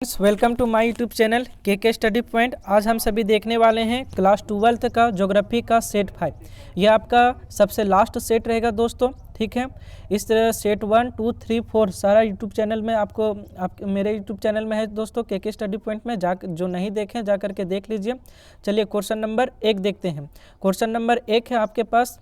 Friends, welcome to my YouTube channel के study point. आज हम सभी देखने वाले हैं क्लास 12th का ज्योग्राफी का सेट 5। यह आपका सबसे लास्ट सेट रहेगा दोस्तों, ठीक है। इस तरह सेट 1, 2, 3, 4 सारा यूट्यूब चैनल में आपको मेरे यूट्यूब चैनल में है दोस्तों, के स्टडी पॉइंट में जो नहीं देखें जा करके देख लीजिए। चलिए क्वेश्चन नंबर 1 देखते हैं। क्वेश्चन नंबर 1 है आपके पास,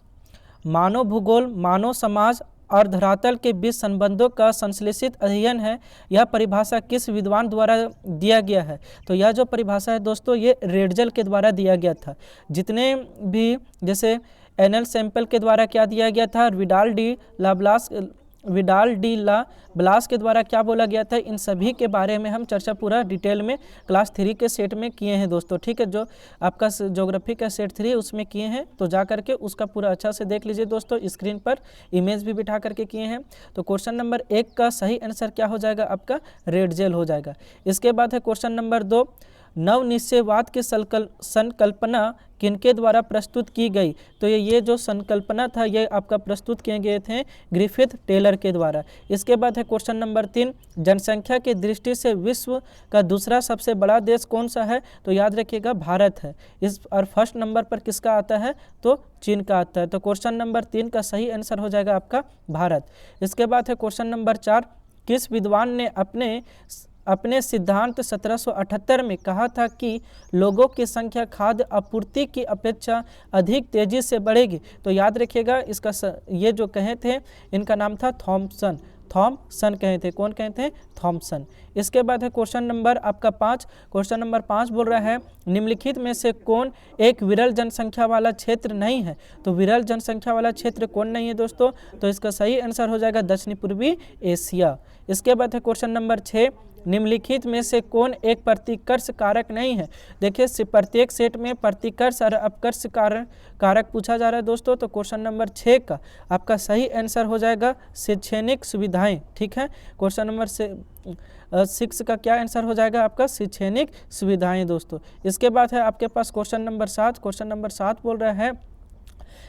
मानव भूगोल, मानव समाज और धरातल के बीच संबंधों का संश्लेषित अध्ययन है। यह परिभाषा किस विद्वान द्वारा दिया गया है? तो यह जो परिभाषा है दोस्तों, ये रेडजल के द्वारा दिया गया था। जितने भी जैसे एनएल सैंपल के द्वारा क्या दिया गया था, विडाल डी ला ब्लास के द्वारा क्या बोला गया था, इन सभी के बारे में हम चर्चा पूरा डिटेल में क्लास 3 के सेट में किए हैं दोस्तों, ठीक है। जो आपका ज्योग्राफी का सेट 3 है उसमें किए हैं, तो जा करके उसका पूरा अच्छा से देख लीजिए दोस्तों। स्क्रीन पर इमेज भी बिठा करके किए हैं। तो क्वेश्चन नंबर 1 का सही आंसर क्या हो जाएगा, आपका रेडजेल हो जाएगा। इसके बाद है क्वेश्चन नंबर 2, नवनिश्चयवाद की संकल्पना किनके द्वारा प्रस्तुत की गई? तो ये जो संकल्पना था ये आपका प्रस्तुत किए गए थे ग्रिफिथ टेलर के द्वारा। इसके बाद है क्वेश्चन नंबर 3, जनसंख्या की दृष्टि से विश्व का दूसरा सबसे बड़ा देश कौन सा है? तो याद रखिएगा भारत है। इस और फर्स्ट नंबर पर किसका आता है? तो चीन का आता है। तो क्वेश्चन नंबर 3 का सही आंसर हो जाएगा आपका भारत। इसके बाद है क्वेश्चन नंबर 4, किस विद्वान ने अपने सिद्धांत 1778 में कहा था कि लोगों की संख्या खाद्य आपूर्ति की अपेक्षा अधिक तेजी से बढ़ेगी? तो याद रखिएगा इसका ये जो कहे थे इनका नाम था थॉमसन कहे थे। कौन कहे थे? थॉमसन। इसके बाद है क्वेश्चन नंबर आपका 5। क्वेश्चन नंबर 5 बोल रहा है, निम्नलिखित में से कौन एक विरल जनसंख्या वाला क्षेत्र नहीं है? तो विरल जनसंख्या वाला क्षेत्र कौन नहीं है दोस्तों? तो इसका सही आंसर हो जाएगा दक्षिण पूर्वी एशिया। इसके बाद है क्वेश्चन नंबर 6, निम्नलिखित में से कौन एक प्रतिकर्ष कारक नहीं है? देखिए प्रत्येक सेट में प्रतिकर्ष और अपकर्ष कारक पूछा जा रहा है दोस्तों। तो क्वेश्चन नंबर 6 का आपका सही आंसर हो जाएगा शैक्षणिक सुविधाएं, ठीक है। क्वेश्चन नंबर 6 का क्या आंसर हो जाएगा आपका? शैक्षणिक सुविधाएं दोस्तों। इसके बाद है आपके पास क्वेश्चन नंबर 7। क्वेश्चन नंबर 7 बोल रहा है,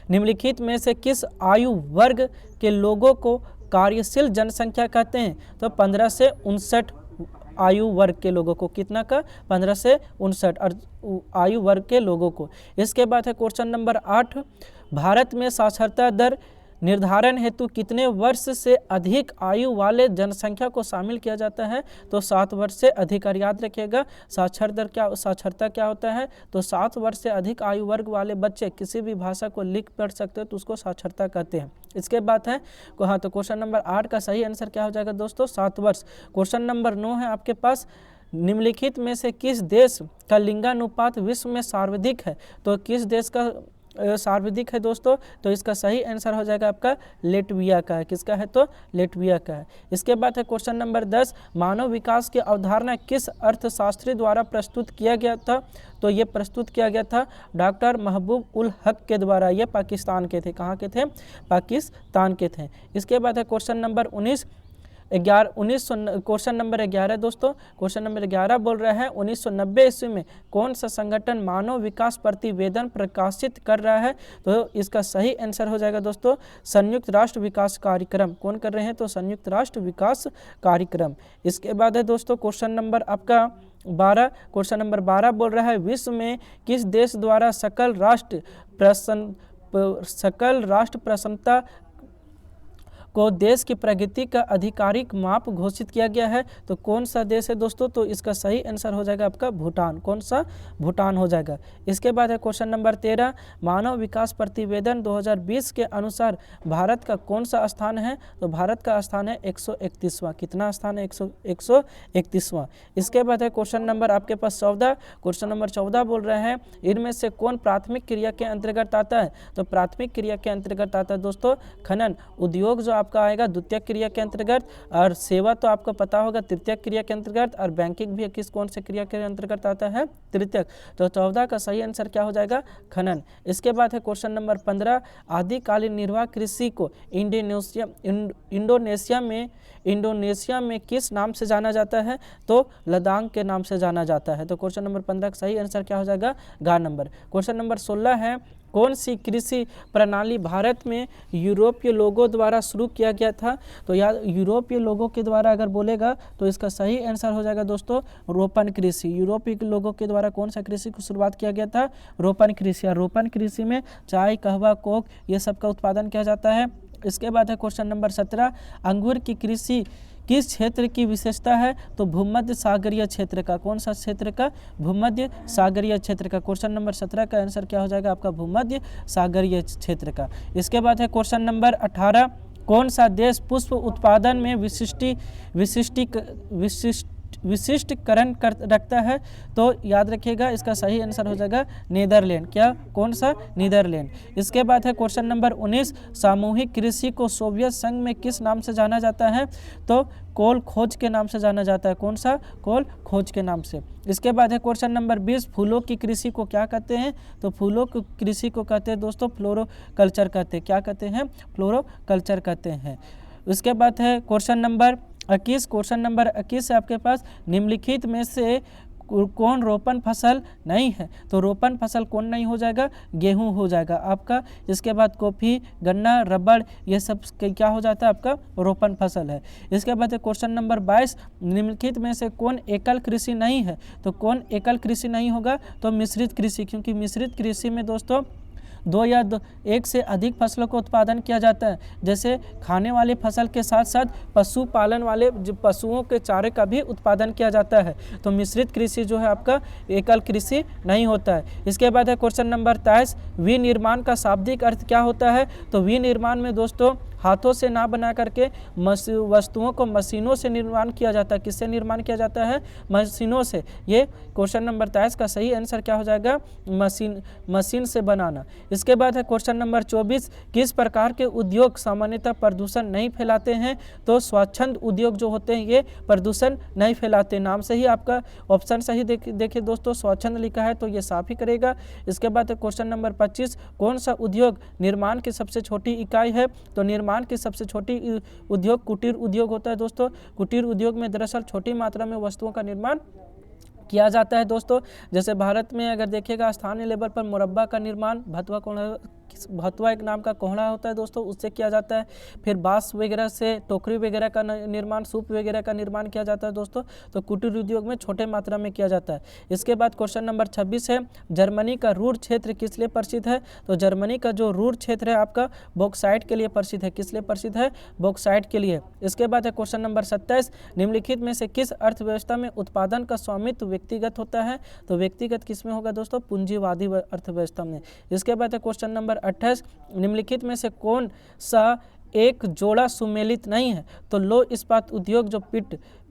निम्नलिखित में से किस आयु वर्ग के लोगों को कार्यशील जनसंख्या कहते हैं? तो 15 से 59 आयु वर्ग के लोगों को, कितना का? 15 से 59 और आयु वर्ग के लोगों को। इसके बाद है क्वेश्चन नंबर 8, भारत में साक्षरता दर निर्धारण हेतु कितने वर्ष से अधिक आयु वाले जनसंख्या को शामिल किया जाता है? तो 7 वर्ष से अधिक। और याद रखिएगा साक्षरता क्या होता है? तो 7 वर्ष से अधिक आयु वर्ग वाले बच्चे किसी भी भाषा को लिख पढ़ सकते हैं तो उसको साक्षरता कहते हैं। इसके बाद है हाँ, तो क्वेश्चन नंबर 8 का सही आंसर क्या हो जाएगा दोस्तों? 7 वर्ष। क्वेश्चन नंबर 9 है आपके पास, निम्नलिखित में से किस देश का लिंगानुपात विश्व में सर्वाधिक है? तो किस देश का सर्वाधिक है दोस्तों? तो इसका सही आंसर हो जाएगा आपका लेटविया का है। किसका है? तो लेटविया का है। इसके बाद है क्वेश्चन नंबर 10, मानव विकास की अवधारणा किस अर्थशास्त्री द्वारा प्रस्तुत किया गया था? तो ये प्रस्तुत किया गया था डॉक्टर महबूब उल हक के द्वारा। ये पाकिस्तान के थे। कहाँ के थे? पाकिस्तान के थे। इसके बाद है क्वेश्चन नंबर 19। क्वेश्चन नंबर 11 दोस्तों। क्वेश्चन नंबर 11 बोल रहा है, 1990 ईस्वी में कौन सा संगठन मानव विकास प्रतिवेदन प्रकाशित कर रहा है? तो इसका सही आंसर हो जाएगा दोस्तों संयुक्त राष्ट्र विकास कार्यक्रम। कौन कर रहे हैं? तो संयुक्त राष्ट्र विकास कार्यक्रम। इसके बाद है दोस्तों क्वेश्चन नंबर आपका 12। क्वेश्चन नंबर 12 बोल रहा है, विश्व में किस देश द्वारा सकल राष्ट्र प्रसन्नता को देश की प्रगति का आधिकारिक माप घोषित किया गया है? तो कौन सा देश है दोस्तों? तो इसका सही आंसर हो जाएगा आपका भूटान। कौन सा? भूटान हो जाएगा। इसके बाद है क्वेश्चन नंबर 13, मानव विकास प्रतिवेदन 2020 के अनुसार भारत का कौन सा स्थान है? तो भारत का स्थान है 131वां। कितना स्थान है? 131वां। इसके बाद है क्वेश्चन नंबर आपके पास 14। क्वेश्चन नंबर 14 बोल रहे हैं, इनमें से कौन प्राथमिक क्रिया के अंतर्गत आता है? तो प्राथमिक क्रिया के अंतर्गत आता है दोस्तों खनन। उद्योग जो आपका आएगा द्वितीय क्रिया के अंतर्गत, और सेवा तो आपको पता होगा तृतीय क्रिया के अंतर्गत, और बैंकिंग भी कौन से क्रिया के अंतर्गत आता है? तृतीय। तो 14 का सही आंसर क्या हो जाएगा? खनन। इसके बाद है क्वेश्चन नंबर 15, आदिकालीन निर्वाह कृषि को इंडोनेशिया में किस नाम से जाना जाता है? तो लदांग के नाम से जाना जाता है। तो क्वेश्चन नंबर 15 का सही आंसर क्या हो जाएगा? गा नंबर। क्वेश्चन नंबर 16 है, कौन सी कृषि प्रणाली भारत में यूरोपीय लोगों द्वारा शुरू किया गया था? तो याद यूरोपीय लोगों के द्वारा अगर बोलेगा तो इसका सही आंसर हो जाएगा दोस्तों रोपण कृषि। यूरोपीय लोगों के द्वारा कौन सा कृषि की शुरुआत किया गया था? रोपण कृषि। और रोपण कृषि में चाय, कहवा, कोक ये सब का उत्पादन किया जाता है। इसके बाद है क्वेश्चन नंबर 17, अंगूर की कृषि किस क्षेत्र की विशेषता है? तो भूमध्य सागरीय क्षेत्र का। कौन सा क्षेत्र का? भूमध्य सागरीय क्षेत्र का। क्वेश्चन नंबर 17 का आंसर क्या हो जाएगा आपका? भूमध्य सागरीय क्षेत्र का। इसके बाद है क्वेश्चन नंबर 18, कौन सा देश पुष्प उत्पादन में विशिष्टकरण रखता है? तो याद रखिएगा इसका सही आंसर हो जाएगा नीदरलैंड। क्या? कौन सा? नीदरलैंड। इसके बाद है क्वेश्चन नंबर 19, सामूहिक कृषि को सोवियत संघ में किस नाम से जाना जाता है? तो कोल खोज के नाम से जाना जाता है। कौन सा? कोल खोज के नाम से। इसके बाद है क्वेश्चन नंबर 20, फूलों की कृषि को क्या कहते हैं? तो फूलों की कृषि को कहते हैं दोस्तों फ्लोरोकल्चर कहते हैं। क्या कहते हैं? फ्लोरोकल्चर कहते हैं। उसके बाद है क्वेश्चन नंबर 21, क्वेश्चन नंबर 21 से आपके पास निम्नलिखित में से कौन रोपण फसल नहीं है? तो रोपण फसल कौन नहीं हो जाएगा? गेहूं हो जाएगा आपका। इसके बाद कॉफ़ी, गन्ना, रबड़ ये सब क्या हो जाता है आपका? रोपण फसल है। इसके बाद क्वेश्चन नंबर 22, निम्नलिखित में से कौन एकल कृषि नहीं है? तो कौन एकल कृषि नहीं होगा? तो मिश्रित कृषि, क्योंकि मिश्रित कृषि में दोस्तों दो या एक से अधिक फसलों का उत्पादन किया जाता है। जैसे खाने वाले फसल के साथ साथ पशुपालन वाले जो पशुओं के चारे का भी उत्पादन किया जाता है। तो मिश्रित कृषि जो है आपका एकल कृषि नहीं होता है। इसके बाद है क्वेश्चन नंबर 23, विनिर्माण का शाब्दिक अर्थ क्या होता है? तो विनिर्माण में दोस्तों हाथों से ना बना करके वस्तुओं को मशीनों से निर्माण किया जाता है। किससे निर्माण किया जाता है? मशीनों से। ये क्वेश्चन नंबर 23 का सही आंसर क्या हो जाएगा? मशीन से बनाना। इसके बाद है क्वेश्चन नंबर 24, किस प्रकार के उद्योग सामान्यतः प्रदूषण नहीं फैलाते हैं? तो स्वच्छंद उद्योग जो होते हैं ये प्रदूषण नहीं फैलाते। नाम से ही आपका ऑप्शन सही देखिए दोस्तों, स्वच्छंद लिखा है तो ये साफ ही करेगा। इसके बाद है क्वेश्चन नंबर 25, कौन सा उद्योग निर्माण की सबसे छोटी इकाई है? तो निर्माण की सबसे छोटी उद्योग कुटीर उद्योग होता है दोस्तों। कुटीर उद्योग में दरअसल छोटी मात्रा में वस्तुओं का निर्माण किया जाता है दोस्तों। जैसे भारत में अगर देखिएगा स्थानीय लेवल पर मुरब्बा का निर्माण भतवा एक नाम का कोहड़ा होता है दोस्तों, उससे किया जाता है। फिर बांस वगैरह से टोकरी वगैरह का निर्माण, सूप वगैरह का निर्माण किया जाता है दोस्तों। तो कुटीर उद्योग में छोटे मात्रा में किया जाता है। इसके बाद क्वेश्चन नंबर 26 है, जर्मनी का रूर क्षेत्र किस लिए प्रसिद्ध है? तो जर्मनी का जो रूर क्षेत्र है आपका बॉक्साइट के लिए प्रसिद्ध है। किस लिए प्रसिद्ध है? बॉक्साइट के लिए। इसके बाद है क्वेश्चन नंबर 27, निम्नलिखित में से किस अर्थव्यवस्था में उत्पादन का स्वामित्व व्यक्तिगत होता है? तो व्यक्तिगत किस में होगा दोस्तों? पूंजीवादी अर्थव्यवस्था में। इसके बाद है क्वेश्चन नंबर 28, निम्नलिखित में से कौन सा एक जोड़ा सुमेलित नहीं है? तो लो इस्पात उद्योग जो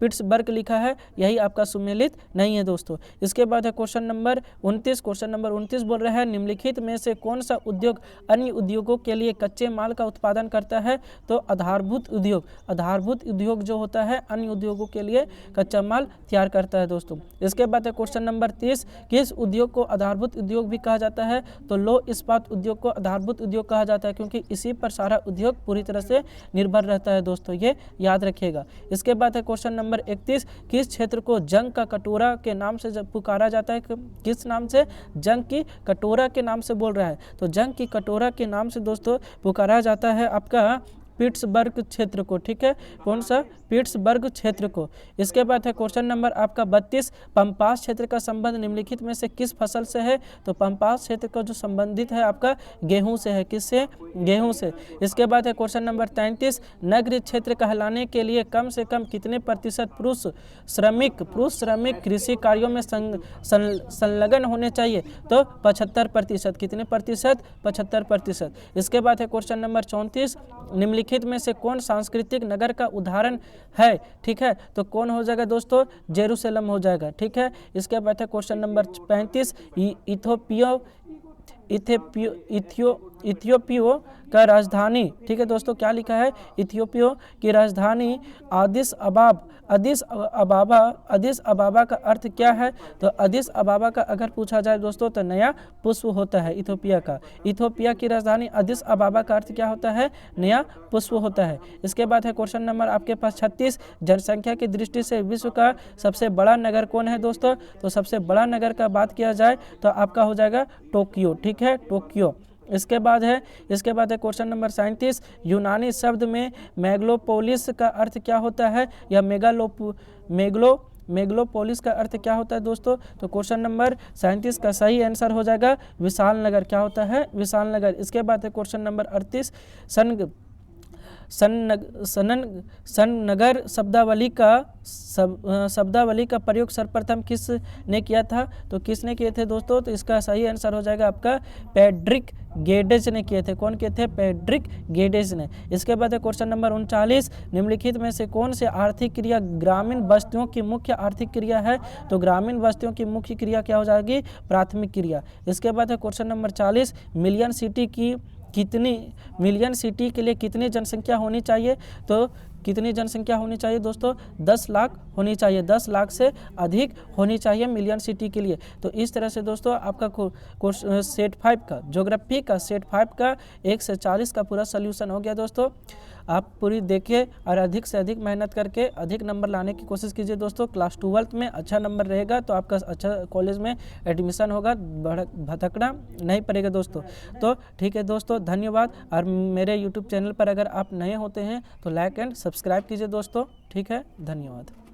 पिट्सबर्ग लिखा है यही आपका सुमेलित नहीं है दोस्तों। इसके बाद है क्वेश्चन नंबर 29, क्वेश्चन नंबर 29 बोल रहा है, निम्नलिखित में से कौन सा उद्योग अन्य उद्योगों के लिए कच्चे माल का उत्पादन करता है? तो आधारभूत उद्योग। आधारभूत उद्योग जो होता है अन्य उद्योगों के लिए कच्चा माल तैयार करता है दोस्तों। इसके बाद है क्वेश्चन नंबर 30, किस उद्योग को आधारभूत उद्योग भी कहा जाता है? तो लो इस्पात उद्योग को आधारभूत उद्योग कहा जाता है, क्योंकि इसी पर सारा उद्योग पूरी तरह से निर्भर रहता है दोस्तों, ये याद रखिएगा। इसके बाद है क्वेश्चन नंबर 31, किस क्षेत्र को जंग का कटोरा के नाम से पुकारा जाता है? किस नाम से? जंग की कटोरा के नाम से बोल रहा है। तो जंग की कटोरा के नाम से दोस्तों पुकारा जाता है आपका पिट्सबर्ग क्षेत्र को। ठीक है, कौन सा? पिट्सबर्ग क्षेत्र को। इसके बाद है क्वेश्चन नंबर आपका 32, पंपास क्षेत्र का संबंध निम्नलिखित में से किस फसल से है? तो पंपास क्षेत्र का जो संबंधित है आपका गेहूं से है। किससे? गेहूं से। इसके बाद है क्वेश्चन नंबर 33, नगरीय क्षेत्र कहलाने के लिए कम से कम कितने प्रतिशत पुरुष श्रमिक कृषि कार्यों में संलग्न होने चाहिए? तो 75%। कितने प्रतिशत? 75%। इसके बाद है क्वेश्चन नंबर 34, निम्नलिखित में से कौन सांस्कृतिक नगर का उदाहरण है? ठीक है, तो कौन हो जाएगा दोस्तों? जेरूसलम हो जाएगा। ठीक है, इसके बाद है क्वेश्चन नंबर 35, इथियोपिया का राजधानी, ठीक है दोस्तों, क्या लिखा है, इथियोपिया की राजधानी अदिस अबाबा। अदिस अबाबा का अर्थ क्या है, तो अदिस अबाबा का अगर पूछा जाए दोस्तों तो नया पुष्प होता है इथियोपिया का। इथियोपिया की राजधानी अदिस अबाबा का अर्थ क्या होता है, नया पुष्प होता है। इसके बाद है क्वेश्चन नंबर आपके पास 36, जनसंख्या की दृष्टि से विश्व का सबसे बड़ा नगर कौन है दोस्तों, तो सबसे बड़ा नगर का बात किया जाए तो आपका हो जाएगा टोक्यो, ठीक है, टोक्यो। इसके बाद है क्वेश्चन नंबर 37, यूनानी शब्द में मेगलोपोलिस का अर्थ क्या होता है, या मेगलोपोलिस का अर्थ क्या होता है दोस्तों, तो क्वेश्चन नंबर 37 का सही आंसर हो जाएगा विशाल नगर, क्या होता है, विशाल नगर। इसके बाद है क्वेश्चन नंबर 38, सननगर शब्दावली का प्रयोग सर्वप्रथम किस ने किया था, तो किसने किए थे दोस्तों, तो इसका सही आंसर हो जाएगा आपका पैट्रिक गेडेज ने किए थे। कौन किए थे, पैट्रिक गेडेज ने। इसके बाद है क्वेश्चन नंबर 39, निम्नलिखित में से कौन से आर्थिक क्रिया ग्रामीण बस्तियों की मुख्य आर्थिक क्रिया है, तो ग्रामीण बस्तियों की मुख्य क्रिया क्या हो जाएगी, प्राथमिक क्रिया। इसके बाद है क्वेश्चन नंबर 40, मिलियन सिटी के लिए कितनी जनसंख्या होनी चाहिए, तो कितनी जनसंख्या होनी चाहिए दोस्तों, 10 लाख होनी चाहिए, 10 लाख से अधिक होनी चाहिए मिलियन सिटी के लिए। तो इस तरह से दोस्तों आपका सेट 5 का ज्योग्राफी का सेट 5 का 1 से 40 का पूरा सोल्यूशन हो गया दोस्तों। आप पूरी देखिए और अधिक से अधिक मेहनत करके अधिक नंबर लाने की कोशिश कीजिए दोस्तों। क्लास 12th में अच्छा नंबर रहेगा तो आपका अच्छा कॉलेज में एडमिशन होगा, भटकना नहीं पड़ेगा दोस्तों। तो ठीक है दोस्तों, धन्यवाद। और मेरे यूट्यूब चैनल पर अगर आप नए होते हैं तो लाइक एंड सब्सक्राइब कीजिए दोस्तों, ठीक है, धन्यवाद।